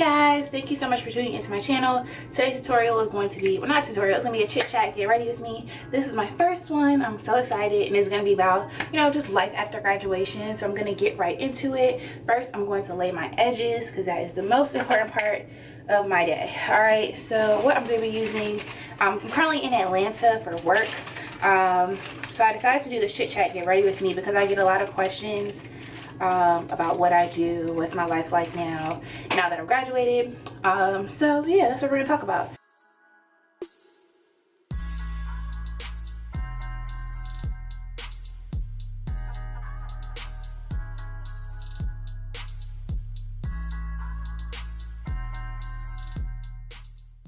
Guys, thank you so much for tuning into my channel. Today's tutorial is going to be, well, not tutorial, it's going to be a chit chat. Get ready with me. This is my first one. I'm so excited, and it's going to be about, just life after graduation. So I'm going to get right into it. First, I'm going to lay my edges because that is the most important part of my day. All right, so what I'm going to be using, I'm currently in Atlanta for work. So I decided to do this chit chat, get ready with me, because I get a lot of questions about what I do, what's my life like now that I'm graduated. So yeah, that's what we're gonna talk about.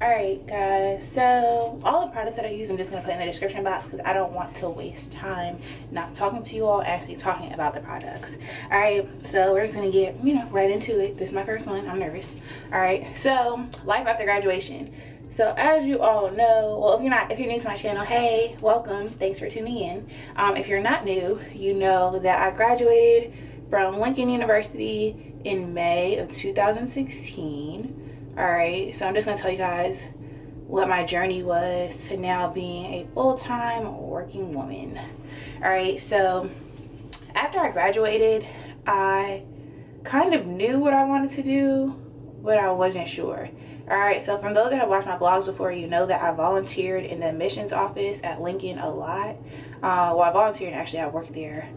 Alright guys, so all the products that I use I'm just going to put in the description box because I don't want to waste time not talking to you all, actually talking about the products. Alright, so we're just going to get, right into it. This is my first one. I'm nervous. Alright, so life after graduation. So as you all know, well, if you're new to my channel, hey, welcome. Thanks for tuning in. If you're not new, you know that I graduated from Lincoln University in May of 2016. Alright, so I'm just going to tell you guys what my journey was to now being a full-time working woman. Alright, so after I graduated, I kind of knew what I wanted to do, but I wasn't sure. Alright, so from those that have watched my blogs before, you know that I volunteered in the admissions office at Lincoln a lot. Well, I volunteered, and actually I worked there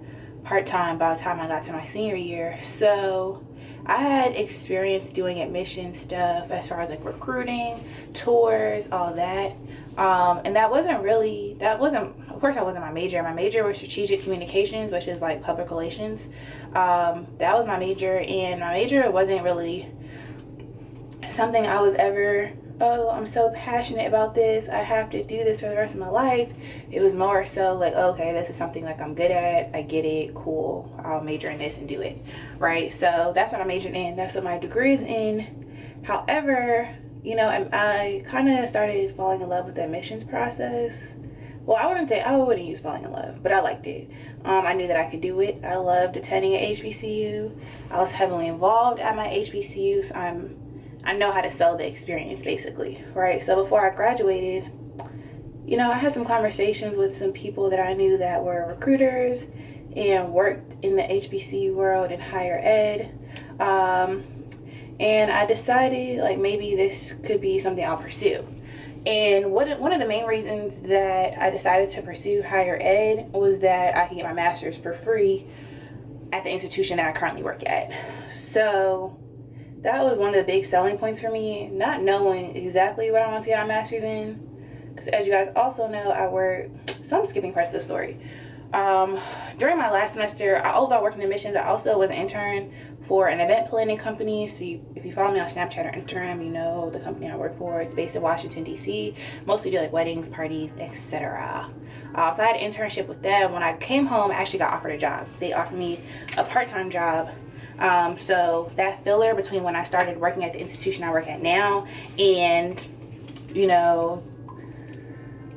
part-time by the time I got to my senior year. So I had experience doing admission stuff as far as like recruiting, tours, all that. And that wasn't, of course that wasn't my major. My major was strategic communications, which is like public relations. That was my major, and my major wasn't really something I was ever, oh, I'm so passionate about this, I have to do this for the rest of my life. It was more so like, okay, this is something like I'm good at, I get it, cool, I'll major in this and do it, right? So that's what I majored in, that's what my degree is in. However, I kind of started falling in love with the admissions process. Well, I wouldn't use falling in love, but I liked it. I knew that I could do it. I loved attending an HBCU. I was heavily involved at my HBCU, so I know how to sell the experience, basically, right? So before I graduated, I had some conversations with some people that I knew that were recruiters and worked in the HBCU world and higher ed. And I decided like maybe this could be something I'll pursue. And one of the main reasons that I decided to pursue higher ed was that I could get my master's for free at the institution that I currently work at. So that was one of the big selling points for me, not knowing exactly what I want to get my master's in. Because as you guys also know, so I'm skipping parts of the story. During my last semester, although I worked in admissions, I also was an intern for an event planning company. So if you follow me on Snapchat or Instagram, you know the company I work for. It's based in Washington, D.C. Mostly do like weddings, parties, etc. So I had an internship with them. When I came home, I actually got offered a job. They offered me a part-time job. So that filler between when I started working at the institution I work at now and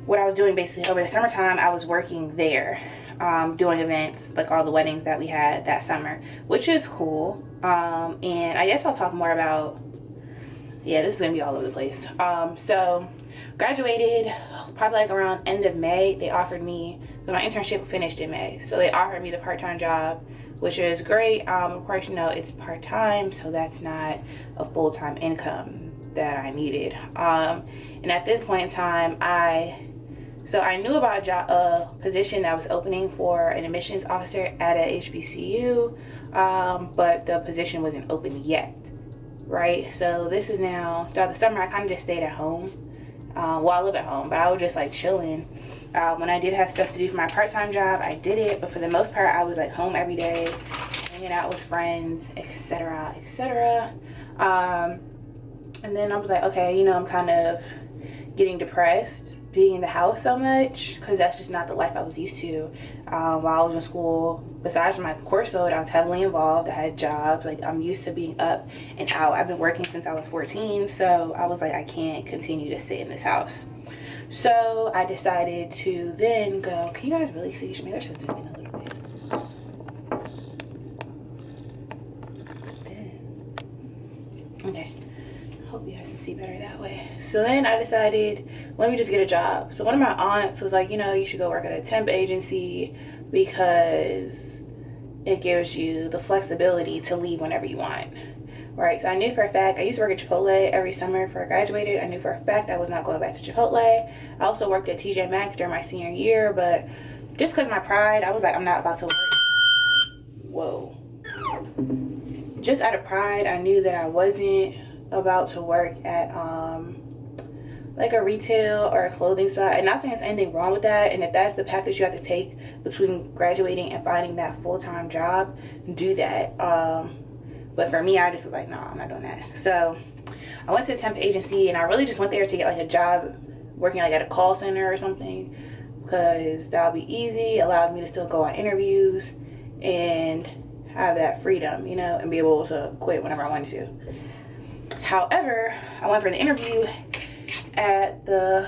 what I was doing basically over the summertime, I was working there, doing events, like all the weddings that we had that summer, which is cool. And I guess I'll talk more about, yeah, this is gonna be all over the place. So graduated probably like around end of May. They offered me, so my internship finished in May, so they offered me the part-time job, which is great. Of course, it's part-time, so that's not a full-time income that I needed. And at this point in time, I knew about a position that was opening for an admissions officer at a HBCU, but the position wasn't open yet, right? So this is now, throughout the summer, I kind of just stayed at home. Well, I live at home, but I was just like chilling. When I did have stuff to do for my part-time job, I did it, but for the most part, I was like home every day, hanging out with friends, etc., etc. And then I was like, okay, I'm kind of getting depressed being in the house so much, because that's just not the life I was used to while I was in school. Besides my course load, I was heavily involved. I had jobs, like I'm used to being up and out. I've been working since I was 14, so I was like, I can't continue to sit in this house. So I decided to then go, can you guys really see? Maybe I should zoom in a little bit. Okay. Hope you guys can see better that way. So then I decided, let me just get a job. So one of my aunts was like, you know, you should go work at a temp agency because it gives you the flexibility to leave whenever you want. Right, so I knew for a fact, I used to work at Chipotle every summer before I graduated. I knew for a fact I was not going back to Chipotle. I also worked at TJ Maxx during my senior year, but just because of my pride, I was like, I'm not about to work. Whoa. Just out of pride, I knew that I wasn't about to work at like a retail or a clothing spot. And not saying there's anything wrong with that, and if that's the path that you have to take between graduating and finding that full-time job, do that. But for me, I just was like, no, I'm not doing that. So I went to a temp agency, and I really just went there to get like a job working like at a call center or something, because that'll be easy, allows me to still go on interviews and have that freedom, you know, and be able to quit whenever I wanted to. However, I went for the interview at the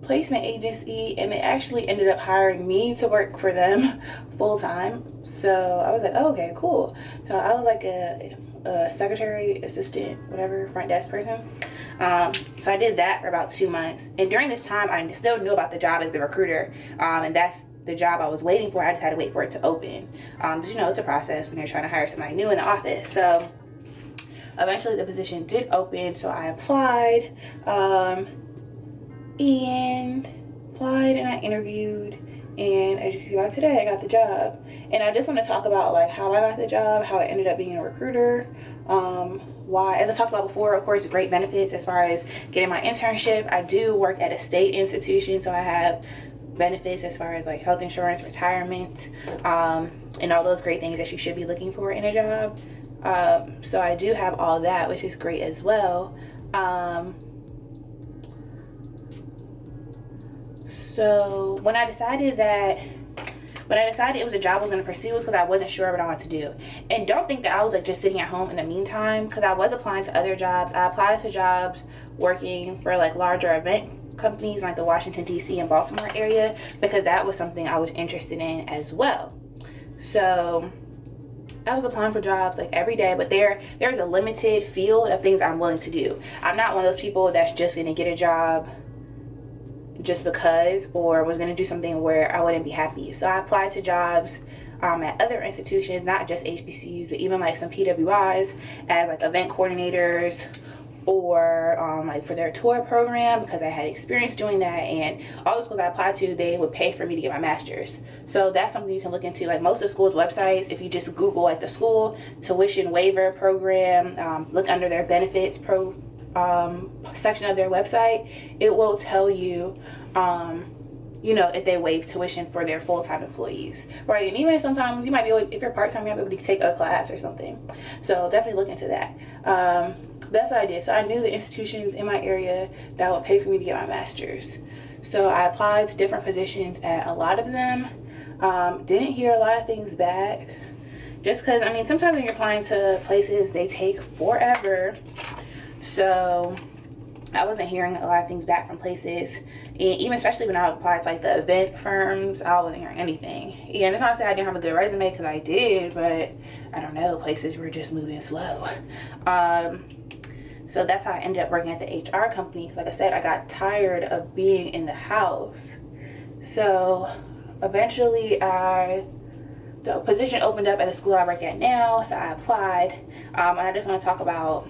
placement agency, and they actually ended up hiring me to work for them full-time. So I was like, oh, okay, cool. So I was like a secretary, assistant, whatever, front desk person. So I did that for about 2 months, and during this time I still knew about the job as the recruiter, and that's the job I was waiting for. I just had to wait for it to open, but you know, it's a process when you're trying to hire somebody new in the office. So eventually the position did open, so I applied, and I interviewed, and as you can see by today, I got the job. And I just want to talk about like how I got the job, how I ended up being a recruiter, why, as I talked about before, of course, great benefits as far as getting my internship. I do work at a state institution, so I have benefits as far as like health insurance, retirement, and all those great things that you should be looking for in a job. So I do have all that, which is great as well. So when I decided it was a job I was going to pursue, was because I wasn't sure what I wanted to do. And don't think that I was like just sitting at home in the meantime, because I was applying to other jobs. I applied to jobs working for like larger event companies like the Washington DC and Baltimore area, because that was something I was interested in as well. So I was applying for jobs like every day, but there's a limited field of things I'm willing to do. I'm not one of those people that's just going to get a job just because, or was going to do something where I wouldn't be happy. So I applied to jobs at other institutions, not just HBCUs, but even like some PWIs as like event coordinators, or like for their tour program, because I had experience doing that. And all the schools I applied to, they would pay for me to get my master's. So that's something you can look into. Like most of the schools' websites, if you just Google like the school tuition waiver program, look under their benefits section of their website, it will tell you you know, if they waive tuition for their full-time employees, right? And even sometimes you might be able, if you're part-time, you might be able to take a class or something. So definitely look into that. That's what I did. So I knew the institutions in my area that would pay for me to get my master's. So I applied to different positions at a lot of them. Didn't hear a lot of things back, just because, I mean, sometimes when you're applying to places, they take forever. So I wasn't hearing a lot of things back from places. And even especially when I applied to like the event firms, I wasn't hearing anything. And it's not to say I didn't have a good resume, because I did, but I don't know, places were just moving slow. So that's how I ended up working at the HR company. Like I said, I got tired of being in the house. So eventually the position opened up at the school I work at now, so I applied. And I just want to talk about,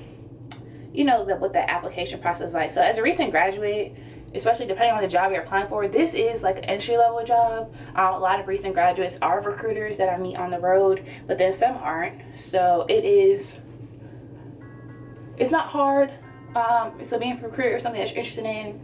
you know, what the application process is like. So as a recent graduate, especially depending on the job you're applying for, this is like an entry-level job. A lot of recent graduates are recruiters that I meet on the road, but then some aren't. So it's not hard. So being a recruiter is something that you're interested in,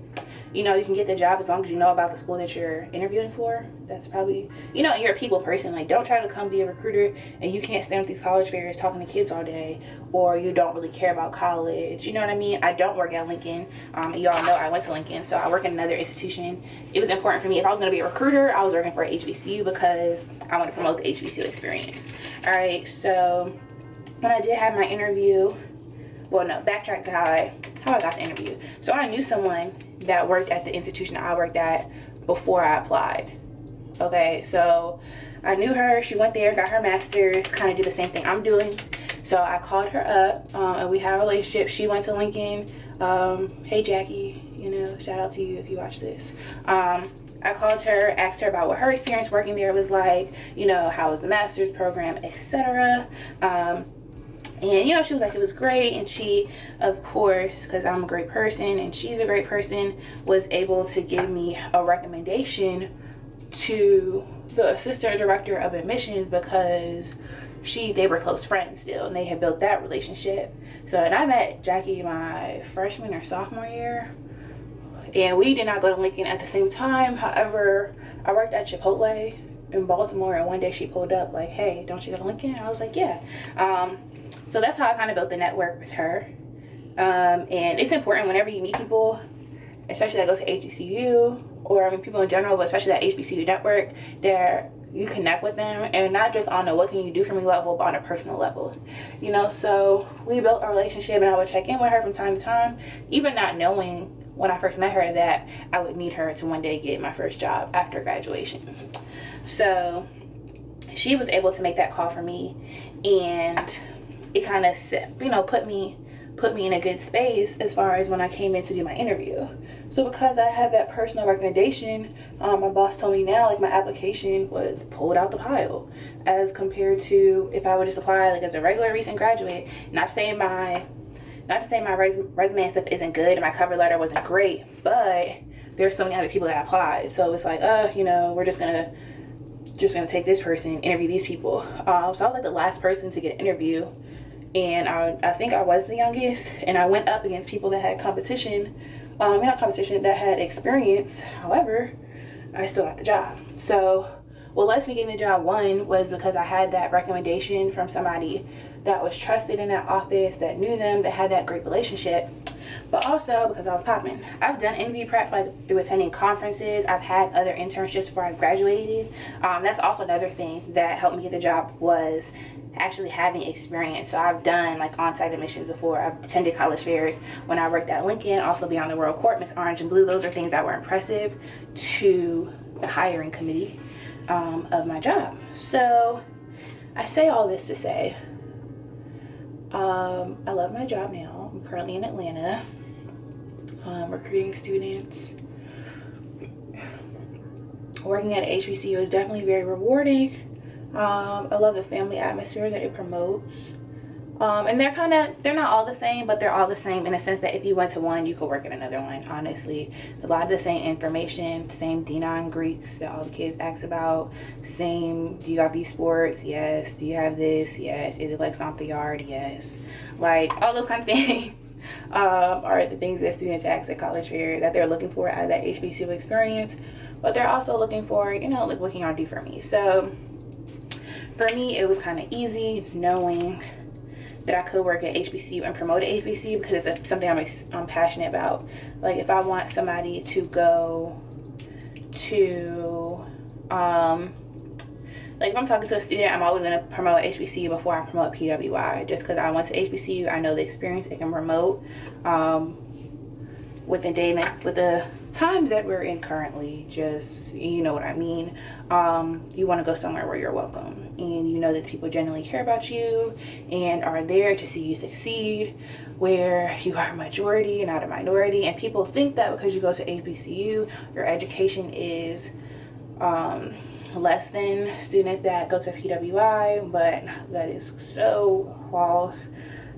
you know, you can get the job as long as you know about the school that you're interviewing for. That's probably, you know, you're a people person. Like, don't try to come be a recruiter and you can't stand at these college fairs talking to kids all day, or you don't really care about college. You know what I mean? I don't work at Lincoln. Y'all know I went to Lincoln, so I work in another institution. It was important for me. If I was going to be a recruiter, I was working for HBCU because I want to promote the HBCU experience. All right, so when I did have my interview, well, no, backtrack to how I got the interview. So I knew someone that worked at the institution I worked at before I applied. Okay, so I knew her. She went there, got her master's, kind of did the same thing I'm doing. So I called her up, and we had a relationship. She went to Lincoln. Hey Jackie, you know, shout out to you if you watch this. I called her, asked her about what her experience working there was like, you know, how was the master's program, etc. And you know, she was like, it was great. And she, of course, because I'm a great person and she's a great person, was able to give me a recommendation to the assistant director of admissions, because they were close friends still, and they had built that relationship. So, and I met Jackie my freshman or sophomore year, and we did not go to Lincoln at the same time. However, I worked at Chipotle in Baltimore, and one day she pulled up like, hey, don't you go to Lincoln? And I was like, yeah. So that's how I kind of built the network with her. And it's important whenever you meet people, especially that go to HBCU, or I mean people in general, but especially that HBCU network, that you connect with them, and not just on a what can you do for me level, but on a personal level, you know. So we built a relationship, and I would check in with her from time to time, even not knowing when I first met her that I would need her to one day get my first job after graduation. So she was able to make that call for me, and it kind of, you know, put me in a good space as far as when I came in to do my interview. So because I had that personal recommendation, my boss told me now, like, my application was pulled out the pile as compared to if I would just apply like as a regular recent graduate. Not to say my resume and stuff isn't good and my cover letter wasn't great, but there's so many other people that applied. So it's like, you know, we're just gonna take this person, interview these people. So I was like the last person to get an interview, and I think I was the youngest, and I went up against people that had competition, not competition, that had experience. However, I still got the job. So what led me getting the job, one, was because I had that recommendation from somebody that was trusted in that office, that knew them, that had that great relationship, but also because I was popping. I've done interview prep like through attending conferences. I've had other internships before I graduated. That's also another thing that helped me get the job, was actually having experience. So I've done like on-site admissions before. I've attended college fairs when I worked at Lincoln, also Beyond the World Court, Miss Orange and Blue. Those are things that were impressive to the hiring committee of my job. So I say all this to say, I love my job now. I'm currently in Atlanta, recruiting students. Working at HBCU is definitely very rewarding. I love the family atmosphere that it promotes. And they're not all the same, but they're all the same in a sense that if you went to one, you could work at another one, honestly. A lot of the same information, same D9 Greeks that all the kids ask about, same, do you got these sports? Yes. Do you have this? Yes. Is it like stomp the yard? Yes. Like, all those kind of things are the things that students ask at college fair that they're looking for out of that HBCU experience. But they're also looking for, you know, like, what can y'all do for me? So for me, it was kind of easy knowing that I could work at HBCU and promote at HBCU, because it's something I'm passionate about. Like, if I want somebody to go to, like if I'm talking to a student, I'm always going to promote HBCU before I promote PWI, just because I went to HBCU. I know the experience it can promote with the times that we're in currently. Just, you know what I mean. You want to go somewhere where you're welcome, and you know that people genuinely care about you and are there to see you succeed, where you are a majority and not a minority. And people think that because you go to HBCU, your education is less than students that go to PWI, but that is so false.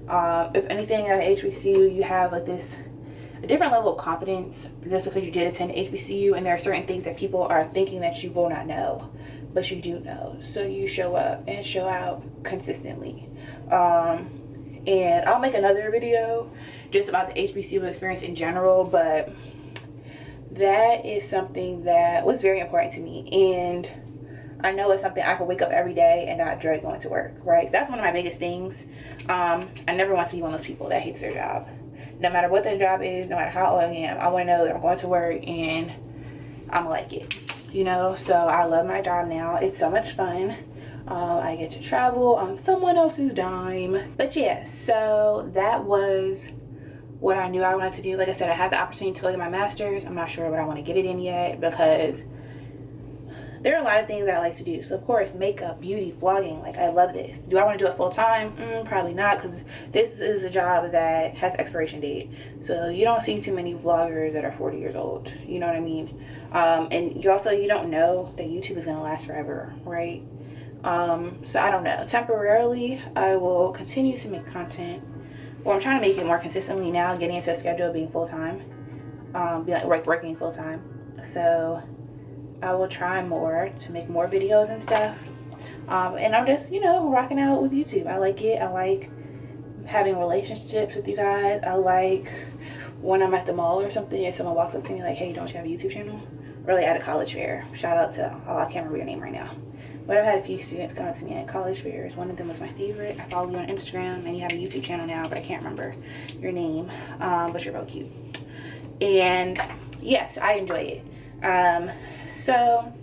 If anything, at HBCU you have like a different level of confidence just because you did attend HBCU, and there are certain things that people are thinking that you will not know, but you do know. So you show up and show out consistently. And I'll make another video just about the HBCU experience in general, but that is something that was very important to me, and I know it's something I can wake up every day and not dread going to work, right? That's one of my biggest things. I never want to be one of those people that hates their job. No matter what their job is, no matter how old I am, I want to know that I'm going to work and I'm like it, you know? So I love my job now. It's so much fun. I get to travel on someone else's dime. But yeah, so that was what I knew I wanted to do. Like I said, I have the opportunity to go get my master's. I'm not sure what I want to get it in yet, because there are a lot of things that I like to do. So of course, makeup, beauty, vlogging, like I love this. Do I want to do it full time? Probably not, because this is a job that has expiration date. So you don't see too many vloggers that are 40 years old, you know what I mean? And you don't know that YouTube is gonna last forever, right? So I don't know. Temporarily, I will continue to make content. Well, I'm trying to make it more consistently now, getting into a schedule of being full-time, working full-time. So I will try more to make more videos and stuff. And I'm just, rocking out with YouTube. I like it. I like having relationships with you guys. I like when I'm at the mall or something and someone walks up to me like, hey, don't you have a YouTube channel? Really at a college fair. Shout out to, I can't remember your name right now. But I've had a few students come up to me at college fairs. One of them was my favorite. I follow you on Instagram and you have a YouTube channel now, but I can't remember your name. But you're real cute. And yes, I enjoy it. So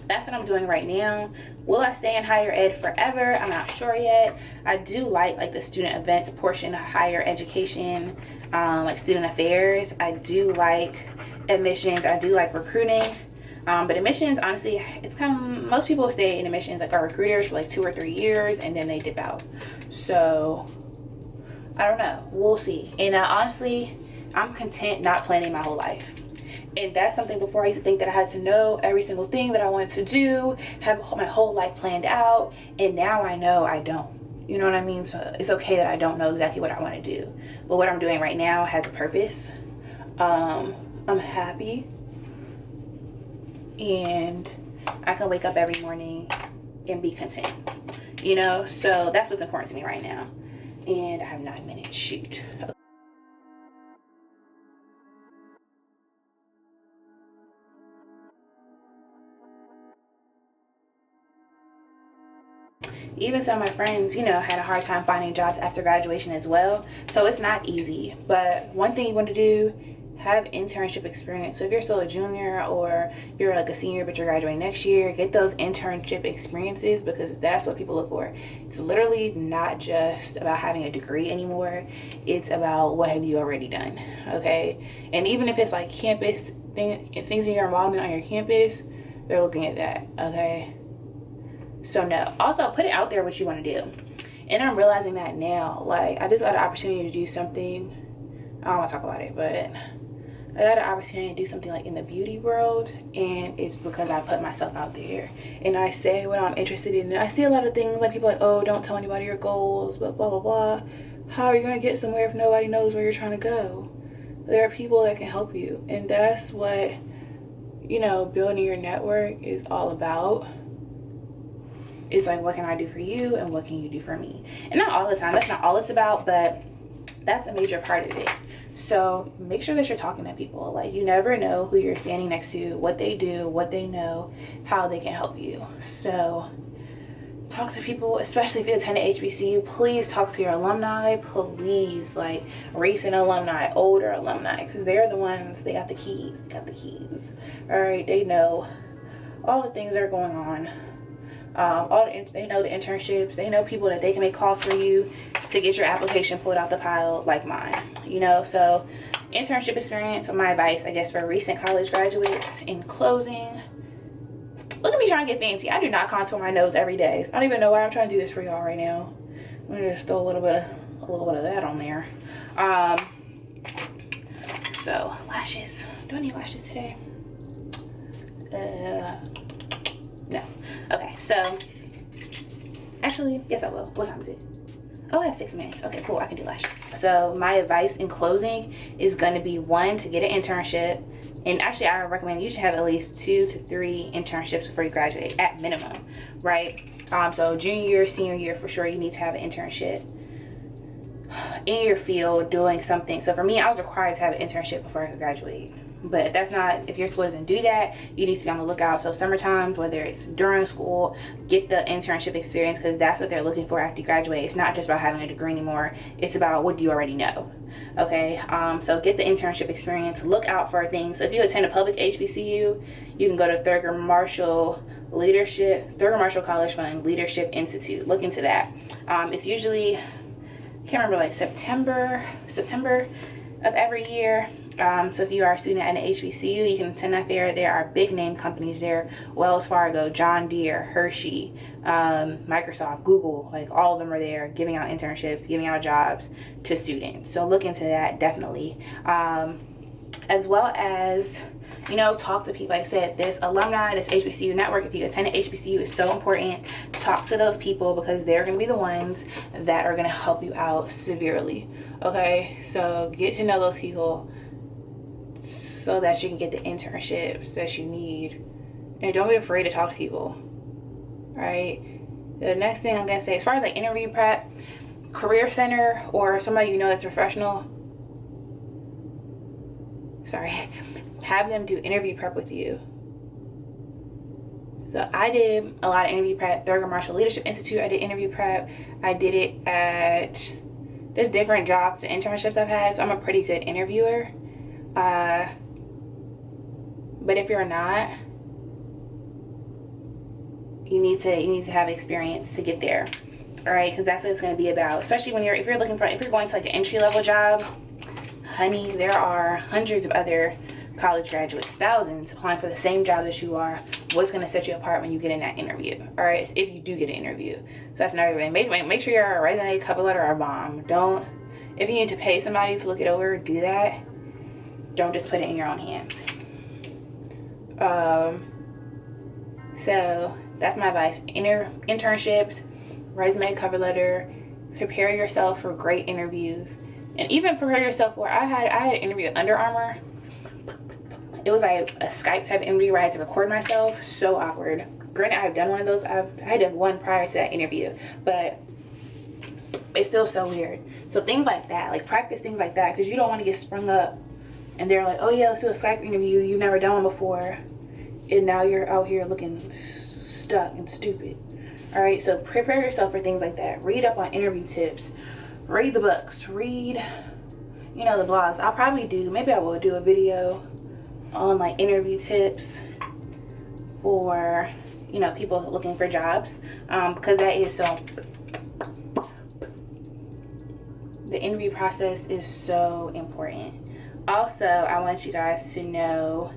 that's what I'm doing right now. Will I stay in higher ed forever? I'm not sure yet. I do like the student events portion of higher education, like student affairs. I do like admissions. I do like recruiting. But admissions, honestly, it's kind of, most people stay in admissions, like our recruiters, for like 2 or 3 years and then they dip out. So I don't know, we'll see. And honestly, I'm content not planning my whole life. And that's something before I used to think that I had to know every single thing that I wanted to do, have my whole life planned out. And now I know I don't. You know what I mean? So it's okay that I don't know exactly what I want to do. But what I'm doing right now has a purpose. I'm happy. And I can wake up every morning and be content. So that's what's important to me right now. And I have 9 minutes. Shoot. Okay. Even some of my friends, had a hard time finding jobs after graduation as well. So it's not easy. But one thing you want to do, have internship experience. So if you're still a junior or you're like a senior but you're graduating next year, get those internship experiences, because that's what people look for. It's literally not just about having a degree anymore. It's about what have you already done, okay? And even if it's like campus things in your involvement on your campus, they're looking at that, okay? So no. Also, put it out there what you want to do. And I'm realizing that now. Like, I just got an opportunity to do something. I don't want to talk about it, but I got an opportunity to do something like in the beauty world, and it's because I put myself out there and I say what I'm interested in. And I see a lot of things like people like, oh, don't tell anybody your goals, but blah blah blah. How are you going to get somewhere if nobody knows where you're trying to go? There are people that can help you, and that's what building your network is all about. It's like, what can I do for you and what can you do for me? And not all the time, that's not all it's about, but that's a major part of it. So make sure that you're talking to people. Like, you never know who you're standing next to, what they do, what they know, how they can help you. So talk to people, especially if you attend a HBCU. Please talk to your alumni. Please, like recent alumni, older alumni, because they're the ones, they got the keys. All right, they know all the things that are going on. They know the internships. They know people that they can make calls for you to get your application pulled out the pile, like mine. So internship experience. My advice, I guess, for recent college graduates. In closing, look at me trying to get fancy. I do not contour my nose every day. I don't even know why I'm trying to do this for y'all right now. I'm gonna just throw a little bit of that on there. So lashes. Do I need lashes today? No. Okay, so actually, yes I will. What time is it? Oh, I have 6 minutes. Okay, cool, I can do lashes. So my advice in closing is going to be, 1, to get an internship. And actually, I recommend you should have at least 2 to 3 internships before you graduate, at minimum, right? So junior year, senior year, for sure, you need to have an internship in your field doing something. So for me, I was required to have an internship before I could graduate. But if your school doesn't do that, you need to be on the lookout. So summertime, whether it's during school, get the internship experience, because that's what they're looking for after you graduate. It's not just about having a degree anymore. It's about what do you already know. Okay, so get the internship experience. Look out for things. So if you attend a public HBCU, you can go to Thurgood Marshall College Fund Leadership Institute. Look into that. It's usually, I can't remember, like September of every year. So if you are a student at an HBCU, you can attend that there. There are big name companies there: Wells Fargo, John Deere, Hershey, Microsoft, Google. Like, all of them are there giving out internships, giving out jobs to students. So look into that, definitely. As well as, you know, talk to people. Like I said, this alumni, this HBCU network, if you attend an HBCU, is so important. Talk to those people, because they're going to be the ones that are going to help you out severely. Okay, so get to know those people so that you can get the internships that you need. And don't be afraid to talk to people. Right? The next thing I'm going to say, as far as like interview prep, Career Center or somebody you know that's professional, have them do interview prep with you. So I did a lot of interview prep. Thurgood Marshall Leadership Institute, I did interview prep. I did it at just different jobs and internships I've had. So I'm a pretty good interviewer. But if you're not, you need to have experience to get there. All right, because that's what it's going to be about. Especially if you're going to like an entry-level job, honey, there are hundreds of other college graduates, thousands, applying for the same job that you are. What's going to set you apart when you get in that interview? All right, if you do get an interview. So that's another thing. Make sure your resume, cover letter are bomb. Don't, if you need to pay somebody to look it over, do that. Don't just put it in your own hands. So that's my advice. Internships, resume, cover letter. Prepare yourself for great interviews, and even prepare yourself for. I had an interview at Under Armour. It was like a Skype type interview where I had to record myself. So awkward. Granted, I've done one of those. I did one prior to that interview, but it's still so weird. So things like that, like practice things like that, because you don't want to get sprung up and they're like, oh yeah, let's do a Skype interview. You've never done one before, and now you're out here looking stuck and stupid. All right, so prepare yourself for things like that. Read up on interview tips. Read the books. Read, you know, the blogs. Maybe I will do a video on like interview tips for, you know, people looking for jobs, because that is so, the interview process is so important. Also, I want you guys to know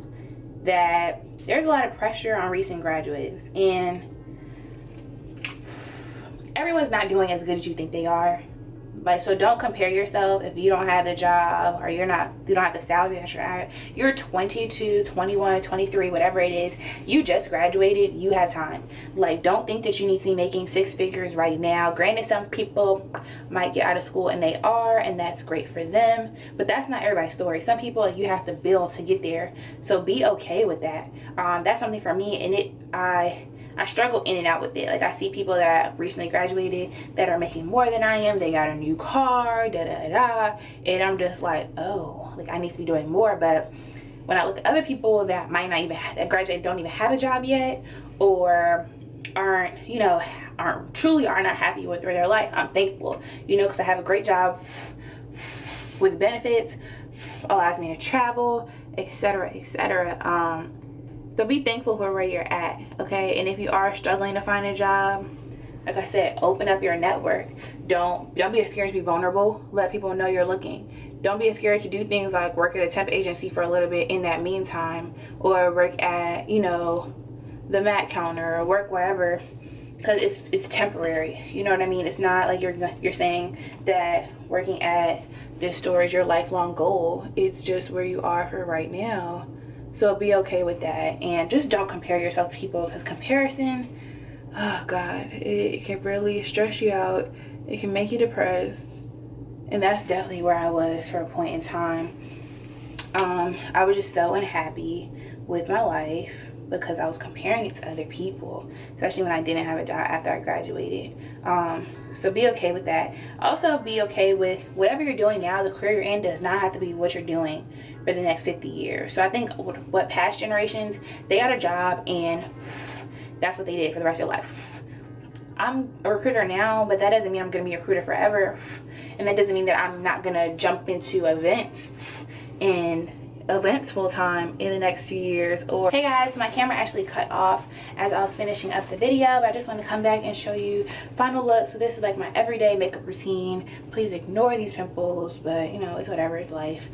that there's a lot of pressure on recent graduates, and everyone's not doing as good as you think they are. Like, so don't compare yourself if you don't have the job, or you don't have the salary that you're at. You're 22, 21, 23, whatever it is. You just graduated. You have time. Like, don't think that you need to be making 6 figures right now. Granted, some people might get out of school and they are, and that's great for them. But that's not everybody's story. Some people, you have to build to get there. So be okay with that. That's something for me, and I struggle in and out with it. Like, I see people that recently graduated that are making more than I am. They got a new car, and I'm just like, oh, like, I need to be doing more. But when I look at other people that might not even that graduated, don't even have a job yet, or aren't not happy with their life, I'm thankful, you know, because I have a great job with benefits, allows me to travel, etc., etc. So be thankful for where you're at, okay? And if you are struggling to find a job, like I said, open up your network. Don't be scared to be vulnerable. Let people know you're looking. Don't be scared to do things like work at a temp agency for a little bit in that meantime, or work at, you know, the Mac counter, or work wherever, because it's temporary. You know what I mean? It's not like you're saying that working at this store is your lifelong goal. It's just where you are for right now. So be okay with that, and just don't compare yourself to people, because comparison, oh God, it can really stress you out. It can make you depressed, and that's definitely where I was for a point in time. I was just so unhappy with my life because I was comparing it to other people, especially when I didn't have a job after I graduated. So be okay with that. Also be okay with whatever you're doing now. The career you're in does not have to be what you're doing for the next 50 years. So I think what past generations, they got a job and that's what they did for the rest of their life. I'm a recruiter now, but that doesn't mean I'm gonna be a recruiter forever. And that doesn't mean that I'm not gonna jump into events full time in the next few years. Or hey guys, my camera actually cut off as I was finishing up the video, but I just want to come back and show you final look. So this is like my everyday makeup routine. Please ignore these pimples, but you know, it's whatever, it's life.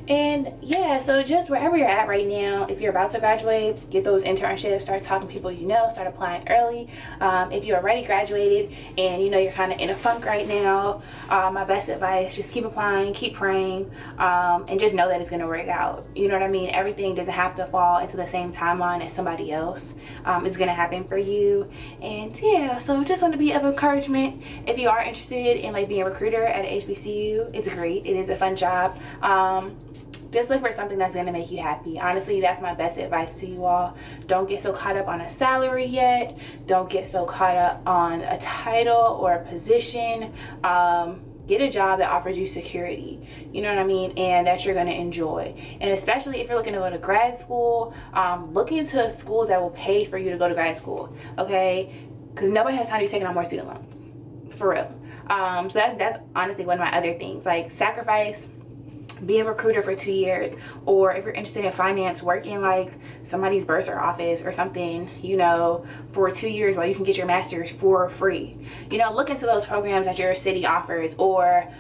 And yeah, so just wherever you're at right now, if you're about to graduate, get those internships, start talking to people you know, start applying early. If you already graduated and you know you're kind of in a funk right now, my best advice, just keep applying, keep praying, and just know that it's going to work out. You know what I mean? Everything doesn't have to fall into the same timeline as somebody else. It's going to happen for you. And yeah, so just want to be of encouragement. If you are interested in like being a recruiter at a HBCU, it's great. It is a fun job. Just look for something that's going to make you happy. Honestly, that's my best advice to you all. Don't get so caught up on a salary yet. Don't get so caught up on a title or a position. Get a job that offers you security, you know what I mean, and that you're going to enjoy. And especially if you're looking to go to grad school, look into schools that will pay for you to go to grad school, okay? Because nobody has time to be taking on more student loans, for real. So that's honestly one of my other things, like sacrifice, be a recruiter for 2 years, or if you're interested in finance, work in like somebody's bursar office or something, you know, for 2 years while you can get your master's for free. You know, look into those programs that your city offers. Or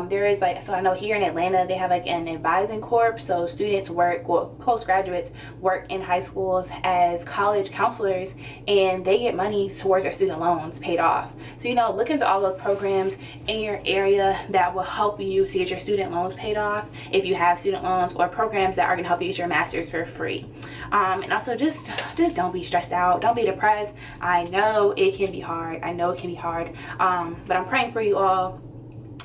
there is like, so I know here in Atlanta they have like an advising corp, so students work, well, postgraduates work in high schools as college counselors, and they get money towards their student loans paid off. So you know, look into all those programs in your area that will help you to get your student loans paid off if you have student loans, or programs that are going to help you get your master's for free. And also just don't be stressed out, don't be depressed. I know it can be hard, I know it can be hard, but I'm praying for you all.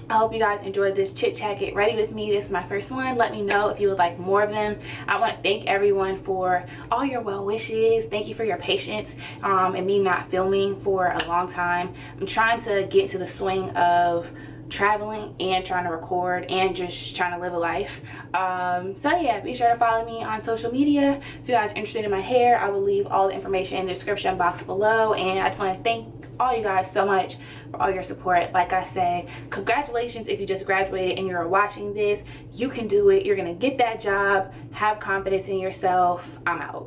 I hope you guys enjoyed this chit chat. Get ready with me. This is my first one. Let me know if you would like more of them. I want to thank everyone for all your well wishes. Thank you for your patience and me not filming for a long time. I'm trying to get into the swing of traveling and trying to record and just trying to live a life. So yeah, be sure to follow me on social media. If you guys are interested in my hair, I will leave all the information in the description box below. And I just want to thank all you guys so much for all your support. Like I said, congratulations if you just graduated and you're watching this. You can do it. You're gonna get that job. Have confidence in yourself. I'm out.